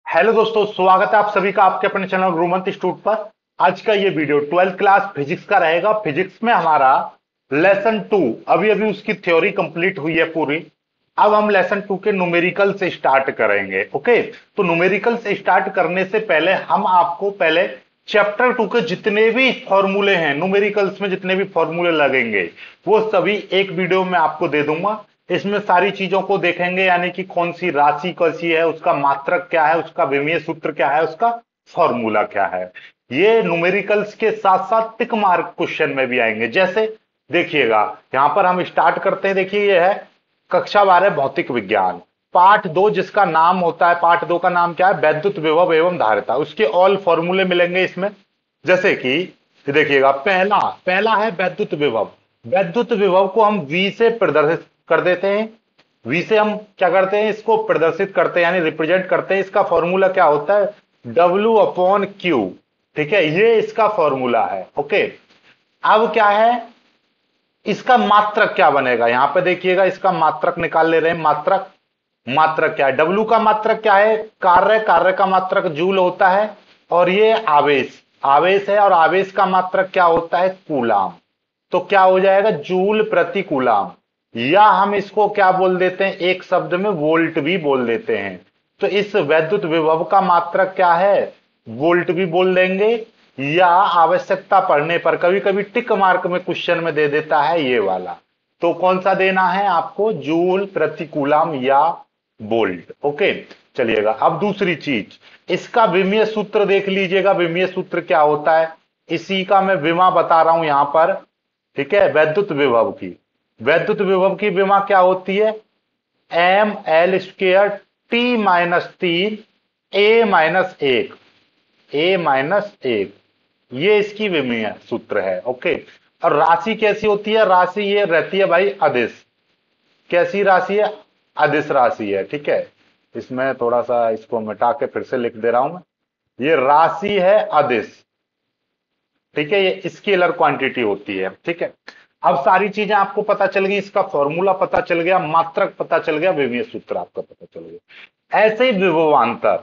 Hello दोस्तों, स्वागत है आप सभी का आपके अपने चैनल गुरुमंत इंस्टीट्यूट पर। आज का ये वीडियो 12th क्लास फिजिक्स का रहेगा। फिजिक्स में हमारा लेसन 2 अभी अभी उसकी थ्योरी कंप्लीट हुई है पूरी। अब हम लेसन 2 के न्यूमेरिकल से स्टार्ट करेंगे। ओके, तो न्यूमेरिकल से स्टार्ट करने से पहले हम आपको पहले चैप्टर 2 के जितने भी फॉर्मूले हैं, न्यूमेरिकल्स में जितने भी फॉर्मूले लगेंगे वो सभी एक वीडियो में आपको दे दूंगा। इसमें सारी चीजों को देखेंगे, यानी कि कौन सी राशि कैसी है, उसका मात्रक क्या है, उसका विमीय सूत्र क्या है, उसका फॉर्मूला क्या है। ये न्यूमेरिकल्स के साथ साथ टिक मार्क क्वेश्चन में भी आएंगे। जैसे देखिएगा, यहां पर हम स्टार्ट करते हैं। देखिए, ये है कक्षा 12 भौतिक विज्ञान पार्ट 2, जिसका नाम होता है, पार्ट 2 का नाम क्या है, वैद्युत विभव एवं धारिता। उसके ऑल फॉर्मूले मिलेंगे इसमें। जैसे कि देखिएगा, पहला पहला है वैद्युत विभव। वैद्युत विभव को हम V से प्रदर्शित कर देते हैं। V से हम क्या करते हैं, इसको प्रदर्शित करते हैं, यानी रिप्रेजेंट करते हैं। इसका फॉर्मूला क्या होता है, W अपॉन क्यू। ठीक है, ये इसका फॉर्मूला है। ओके, अब क्या है, इसका मात्रक क्या बनेगा, यहां पे देखिएगा, इसका मात्रक निकाल ले रहे हैं। मात्रक मात्रक क्या है, W का मात्रक क्या है, कार्य। कार्य का मात्रक जूल होता है। और ये आवेश आवेश है, और आवेश का मात्रक क्या होता है, कूलाम। तो क्या हो जाएगा, जूल प्रति कूलाम। या हम इसको क्या बोल देते हैं, एक शब्द में वोल्ट भी बोल देते हैं। तो इस वैद्युत विभव का मात्रक क्या है, वोल्ट भी बोल देंगे। या आवश्यकता पड़ने पर कभी कभी टिक मार्क में क्वेश्चन में दे देता है ये वाला, तो कौन सा देना है आपको, जूल प्रति कूलाम या वोल्ट। ओके, चलिएगा। अब दूसरी चीज, इसका विमीय सूत्र देख लीजिएगा। विमीय सूत्र क्या होता है, इसी का मैं विमा बता रहा हूं यहां पर। ठीक है, वैद्युत विभव की, वैद्युत विभव की विमा क्या होती है, M L square T minus 3 A minus 1, A minus 1, ये इसकी विमीय सूत्र है। ओके, और राशि कैसी होती है, राशि ये रहती है भाई अदिश। कैसी राशि है, अदिश राशि है। ठीक है, इसमें थोड़ा सा इसको मिटा के फिर से लिख दे रहा हूं मैं। ये राशि है अदिश। ठीक है, ये स्केलर क्वांटिटी होती है। ठीक है, अब सारी चीजें आपको पता चल गई, इसका फॉर्मूला पता चल गया, मात्रक पता चल गया, विमीय सूत्र आपका पता चल गया। ऐसे ही विभवांतर,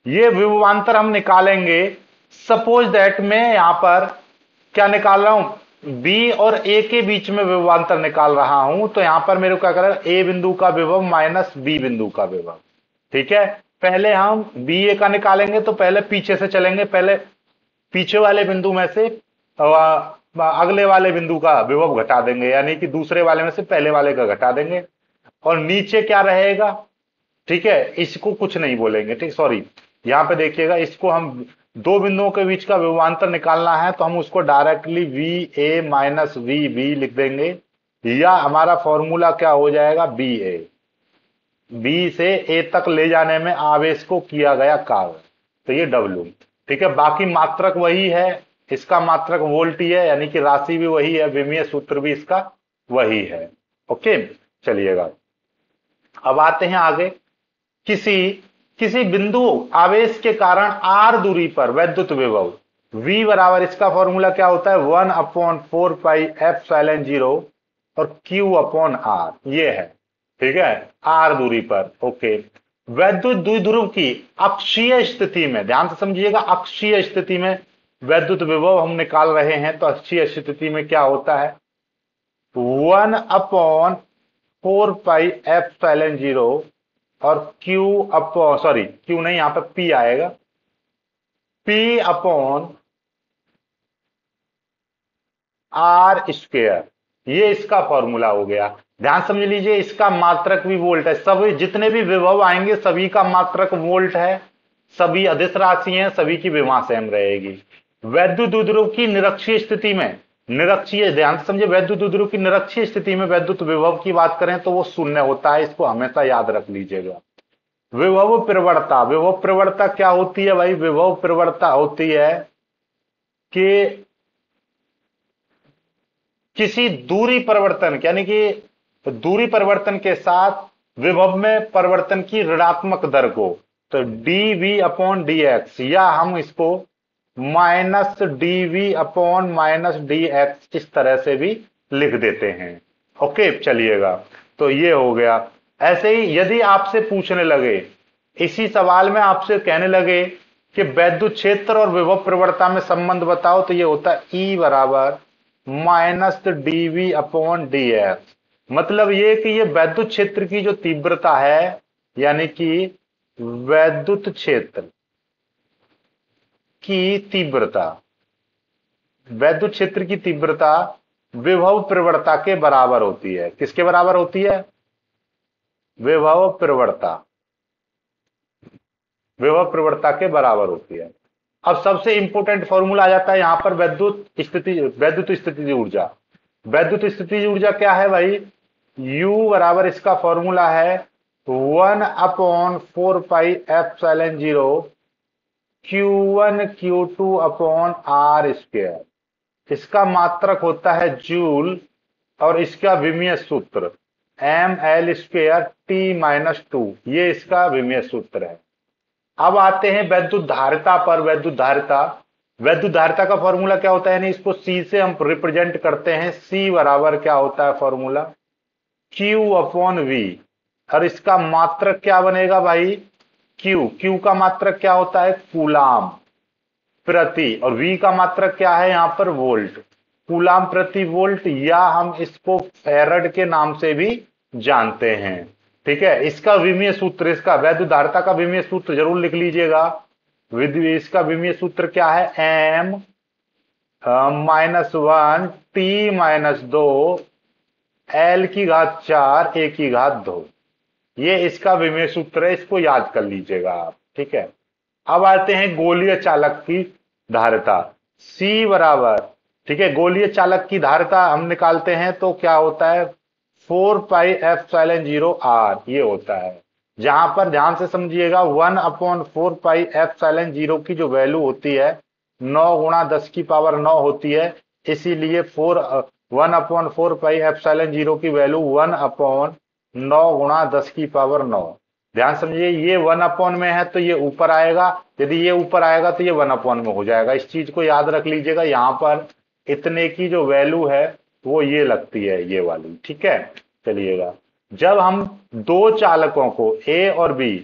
ये विभवांतर हम निकालेंगे। सपोज दैट मैं यहां पर क्या निकाल रहा हूं, बी और ए के बीच में विभवांतर निकाल रहा हूं। तो यहां पर मेरे को क्या करें, ए बिंदु का विभव माइनस बी बिंदु का विभव। ठीक है, पहले हम बी ए का निकालेंगे, तो पहले पीछे से चलेंगे। पहले पीछे वाले बिंदु में से अगले वाले बिंदु का विभव घटा देंगे, यानी कि दूसरे वाले में से पहले वाले का घटा देंगे। और नीचे क्या रहेगा, ठीक है, इसको कुछ नहीं बोलेंगे। ठीक, सॉरी, यहां पे देखिएगा, इसको हम दो बिंदुओं के बीच का विभवांतर निकालना है, तो हम उसको directly V A minus V B लिख देंगे। या हमारा फॉर्मूला क्या हो जाएगा, बी ए। बी से ए तक ले जाने में आवेश को किया गया कार्य, तो ये डब्ल्यू। ठीक है, बाकी मात्रक वही है, इसका मात्रक वोल्ट ही है, यानी कि राशि भी वही है, विमीय सूत्र भी इसका वही है। ओके, चलिएगा, अब आते हैं आगे। किसी किसी बिंदु आवेश के कारण आर दूरी पर वैद्युत विभव V बराबर, इसका फॉर्मूला क्या होता है, 1/4 पाई एप्सिलॉन 0 और Q अपॉन आर, ये है। ठीक है, आर दूरी पर। ओके, वैद्युत द्विध्रुव की अक्षीय स्थिति में, ध्यान से समझिएगा, अक्षीय स्थिति में वैद्युत विभव हम निकाल रहे हैं। तो अक्षीय स्थिति में क्या होता है, 1/4 पाई एप्सिलॉन 0 और Q अपॉन, सॉरी Q नहीं, यहां पर P आएगा, P अपॉन आर स्क्वेयर, ये इसका फॉर्मूला हो गया। ध्यान समझ लीजिए, इसका मात्रक भी वोल्ट है। सभी जितने भी विभव आएंगे सभी का मात्रक वोल्ट है, सभी अदिश राशि हैं, सभी की विभव सेम रहेगी। वैद्युत द्विध्रुव की निरक्षीय स्थिति में, निरक्षीय, ध्यान से समझिए, वैद्युत द्विध्रुव की निरक्षीय स्थिति में वैद्युत विभव की बात करें तो वो शून्य होता है, इसको हमेशा याद रख लीजिएगा। विभव प्रवणता, विभव प्रवणता क्या होती है भाई, विभव प्रवणता होती है कि किसी दूरी परिवर्तन, यानी कि दूरी परिवर्तन के साथ विभव में परिवर्तन की ऋणात्मक दर को, तो dv अपॉन डी एक्स, या हम इसको minus dv upon minus D x इस तरह से भी लिख देते हैं। ओके, चलिएगा, तो ये हो गया। ऐसे ही यदि आपसे पूछने लगे इसी सवाल में आपसे कहने लगे कि वैद्युत क्षेत्र और विभव प्रवणता में संबंध बताओ, तो ये होता है E बराबर माइनस dV अपॉन dx। मतलब ये कि ये वैद्युत क्षेत्र की जो तीव्रता है, यानी कि वैद्युत क्षेत्र की तीव्रता, वैद्युत क्षेत्र की तीव्रता विभव प्रवणता के बराबर होती है। किसके बराबर होती है? विभव प्रवणता, विभव प्रवणता के बराबर होती है। अब सबसे इंपॉर्टेंट फॉर्मूला आ जाता है यहां पर, वैद्युत स्थितिज ऊर्जा। वैद्युत स्थितिज ऊर्जा क्या है भाई? U बराबर, इसका फॉर्मूला है 1/4πε0 Q1 Q2 upon R square. इसका मात्रक होता है जूल और इसका विमीय सूत्र ml स्क्वायर T-2, ये इसका विमीय सूत्र है। अब आते हैं वैद्युत धारिता पर। वैद्युत धारिता, वैद्युत धारिता का फॉर्मूला क्या होता है? यानी इसको C से हम रिप्रेजेंट करते हैं। C बराबर क्या होता है फॉर्मूला? Q अपॉन V, और इसका मात्रक क्या बनेगा भाई? Q का मात्रक क्या होता है? कूलाम प्रति, और V का मात्रक क्या है यहां पर? वोल्ट, कूलाम प्रति वोल्ट, या हम इसको फैरड के नाम से भी जानते हैं। ठीक है, इसका विमीय सूत्र, इसका वैद्युत धारिता का विमीय सूत्र जरूर लिख लीजिएगा। इसका विमीय सूत्र क्या है? M -1 T-2 L की घात 4 A की घात 2, ये इसका विमीय सूत्र है, इसको याद कर लीजिएगा आप। ठीक है, अब आते हैं गोलीय चालक की धारिता। C बराबर, ठीक है, गोलीय चालक की धारिता हम निकालते हैं तो क्या होता है? 4πε0 R, ये होता है। जहां पर ध्यान से समझिएगा, 1/4πε0 की जो वैल्यू होती है 9 गुणा 10 की पावर 9 होती है, इसीलिए 1/4πε0 की वैल्यू 1/9 गुणा 10 की पावर 9। ध्यान समझिए, ये 1/, में है तो ये ऊपर आएगा, यदि ये ऊपर आएगा तो ये 1/, में हो जाएगा। इस चीज को याद रख लीजिएगा। यहां पर इतने की जो वैल्यू है वो ये लगती है, ये वाली। ठीक है, चलिएगा, जब हम दो चालकों को A और B,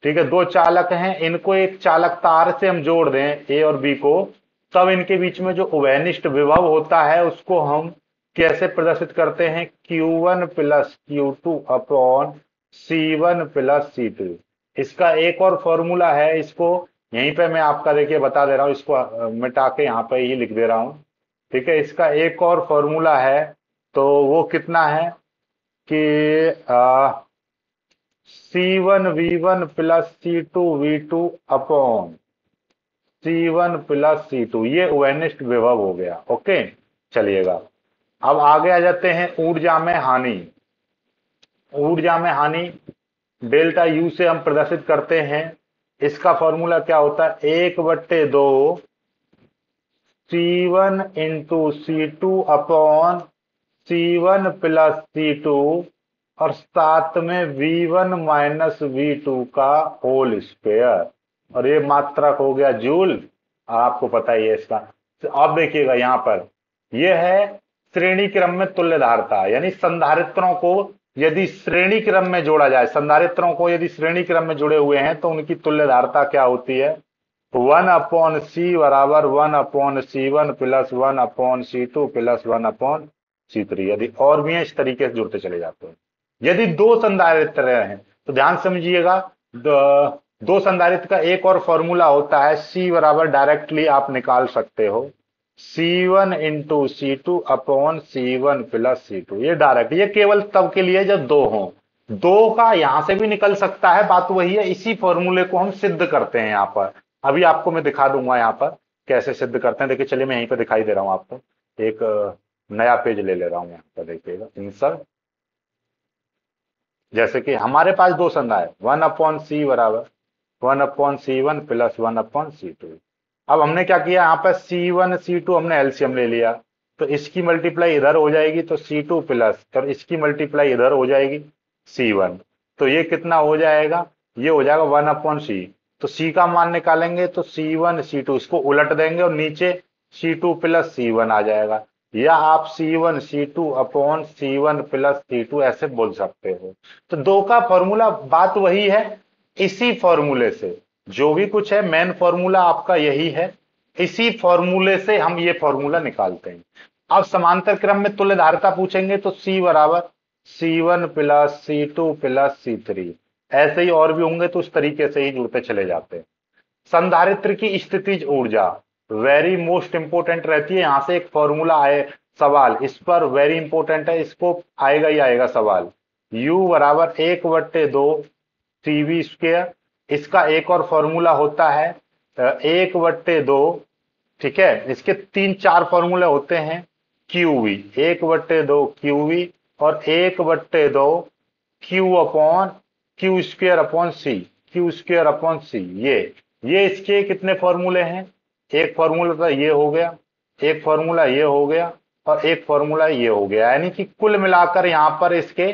ठीक है, दो चालक हैं, इनको एक चालक तार से हम जोड़ दें A और B को, तब इनके बीच में जो उभयनिष्ठ विभव होता है उसको हम कैसे प्रदर्शित करते हैं? Q1 plus Q2 upon C1 plus C2। इसका एक और फॉर्मूला है, इसको यहीं पे मैं आपका देखिए बता दे रहा हूं, इसको मिटा के यहां पे ही लिख दे रहा हूं। ठीक है, इसका एक और फॉर्मूला है, तो वो कितना है कि C1V1 plus C2V2 upon C1 plus C2, ये उभयनिष्ठ विभव हो गया। ओके, चलिएगा, अब आगे आ जाते हैं ऊर्जा में हानि। ऊर्जा में हानि डेल्टा U से हम प्रदर्शित करते हैं। इसका फॉर्मूला क्या होता है? 1/2 C1 into C2 upon C1 plus C2, और साथ में V1 माइनस V2 का होल स्क्वायर, और ये मात्रक हो गया जूल, आपको पता ही है इसका। तो अब देखिएगा यहां पर, यह है श्रेणी क्रम में तुल्य धारिता, यानी संधारित्रों को यदि श्रेणी क्रम में जोड़ा जाए, संधारित्रों को यदि श्रेणी क्रम में जुड़े हुए हैं तो उनकी तुल्य धारिता क्या होती है? 1/C बराबर 1/C1 plus 1/C2 plus 1/C3। यदि और भी है, इस तरीके से जुड़ते चले जाते हैं। यदि दो संधारित्र हैं तो ध्यान समझिएगा, दो संधारित्र का एक और फॉर्मूला होता है, C बराबर डायरेक्टली आप निकाल सकते हो C1 into C2 upon C1 plus C2। ये डायरेक्ट, ये केवल तब के लिए जब दो हों। दो का यहां से भी निकल सकता है, बात वही है। इसी फॉर्मूले को हम सिद्ध करते हैं यहां पर। अभी आपको मैं दिखा दूंगा यहां पर कैसे सिद्ध करते हैं। देखिए, चलिए मैं यहीं पर दिखाई दे रहा हूं आपको, एक नया पेज ले ले रहा हूं यहां पर। देखिएगा, इंसर्ट, जैसे कि हमारे पास दो संधा है, 1/C बराबर 1/C1 प्लस 1/C2। अब हमने क्या किया, यहां पर C1 C2 हमने एलसीएम ले लिया, तो इसकी मल्टीप्लाई इधर हो जाएगी तो C2 प्लस, और इसकी मल्टीप्लाई इधर हो जाएगी C1, तो ये कितना हो जाएगा? ये हो जाएगा 1/C। तो C का मान निकालेंगे तो C1 C2, इसको उलट देंगे और नीचे C2 प्लस C1 आ जाएगा, या आप C1 C2 upon C1 plus C2 ऐसे बोल सकते हो। तो दो का फॉर्मूला बात वही है। इसी फॉर्मूले से, जो भी कुछ है मेन फॉर्मूला आपका यही है, इसी फॉर्मूले से हम ये फॉर्मूला निकालते हैं। अब समांतर क्रम में तुल्य धारिता पूछेंगे तो C बराबर C1 plus C2 plus C3, ऐसे ही और भी होंगे तो उस तरीके से ही जुड़ते चले जाते हैं। संधारित्र की स्थितिज ऊर्जा वेरी मोस्ट इंपोर्टेंट रहती है, यहां से एक फॉर्मूला आए सवाल इस पर वेरी इंपोर्टेंट है, इसको आएगा ही आएगा सवाल। U बराबर 1/2 CV स्क्वेयर, इसका एक और फॉर्मूला होता है 1/2, ठीक है, इसके 3-4 फॉर्मूले होते हैं। QV 1/2 QV और 1/2 Q upon Q square upon C, Q square upon C। ये इसके कितने फॉर्मूले हैं, एक फॉर्मूला तो ये हो गया, एक फॉर्मूला ये हो गया और एक फॉर्मूला ये हो गया, यानी कि कुल मिलाकर यहां पर इसके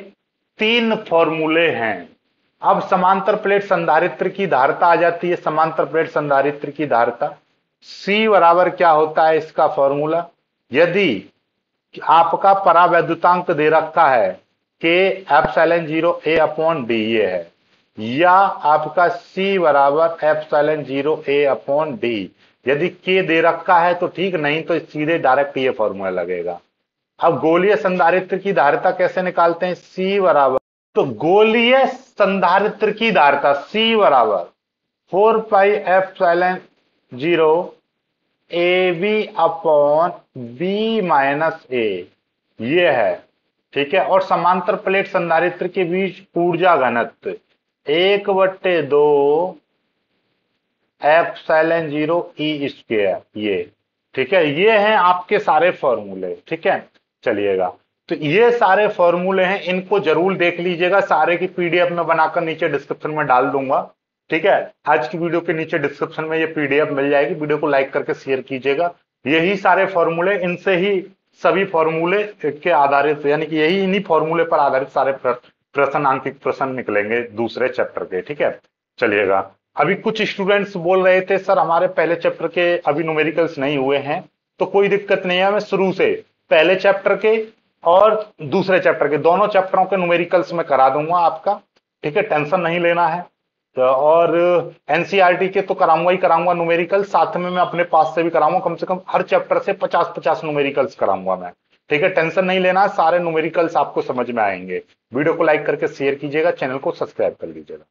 3 फॉर्मूले हैं। अब समांतर प्लेट संधारित्र की धारिता आ जाती है। समांतर प्लेट संधारित्र की धारिता C बराबर क्या होता है, इसका फॉर्मूला, यदि आपका परावैद्युतांक दे रखा है के एप्सिलॉन 0 A अपॉन डी ये है, या आपका C बराबर एप्सिलॉन 0 A अपॉन डी, यदि K दे रखा है तो ठीक, नहीं तो सीधे डायरेक्ट ये फॉर्मूला लगेगा। अब गोलीय संधारित्र की धारिता कैसे निकालते हैं, C बराबर, तो गोलीय संधारित्र की धारिता C बराबर 4 pi epsilon 0 AB upon B minus A, ये है, ठीक है। और समांतर प्लेट संधारित्र के बीच ऊर्जा घनत्व 1/2 एप्सिलॉन 0 E स्क्वायर, ये ठीक है। ये हैं आपके सारे फॉर्मूले, ठीक है। चलिएगा, तो ये सारे फॉर्मूले हैं, इनको जरूर देख लीजिएगा, सारे की पीडीएफ में बनाकर नीचे डिस्क्रिप्शन में डाल दूंगा, ठीक है। आज की वीडियो के नीचे डिस्क्रिप्शन में ये पीडीएफ मिल जाएगी, वीडियो को लाइक करके शेयर कीजिएगा। यही सारे फॉर्मूले, इनसे ही सभी फॉर्मूले के आधारित, यानी कि यही इन्हीं फॉर्मूले पर आधारित सारे प्रश्न, आंकिक प्रश्न निकलेंगे दूसरे चैप्टर के, ठीक है। चलिएगा, अभी कुछ स्टूडेंट्स बोल रहे थे सर हमारे पहले चैप्टर के अभी न्यूमेरिकल्स नहीं हुए हैं, तो कोई दिक्कत नहीं है, मैं शुरू से पहले चैप्टर के और दूसरे चैप्टर के दोनों चैप्टरों के न्यूमेरिकल्स में करा दूंगा आपका, ठीक है, टेंशन नहीं लेना है। तो और एनसीईआरटी के तो कराऊंगा ही कराऊंगा न्यूमेरिकल, साथ में मैं अपने पास से भी कराऊंगा, कम से कम हर चैप्टर से 50-50 न्यूमेरिकल्स कराऊंगा मैं, ठीक है। टेंशन नहीं लेना, सारे न्यूमेरिकल्स आपको समझ में आएंगे। वीडियो को लाइक करके शेयर कीजिएगा, चैनल को सब्सक्राइब कर लीजिएगा।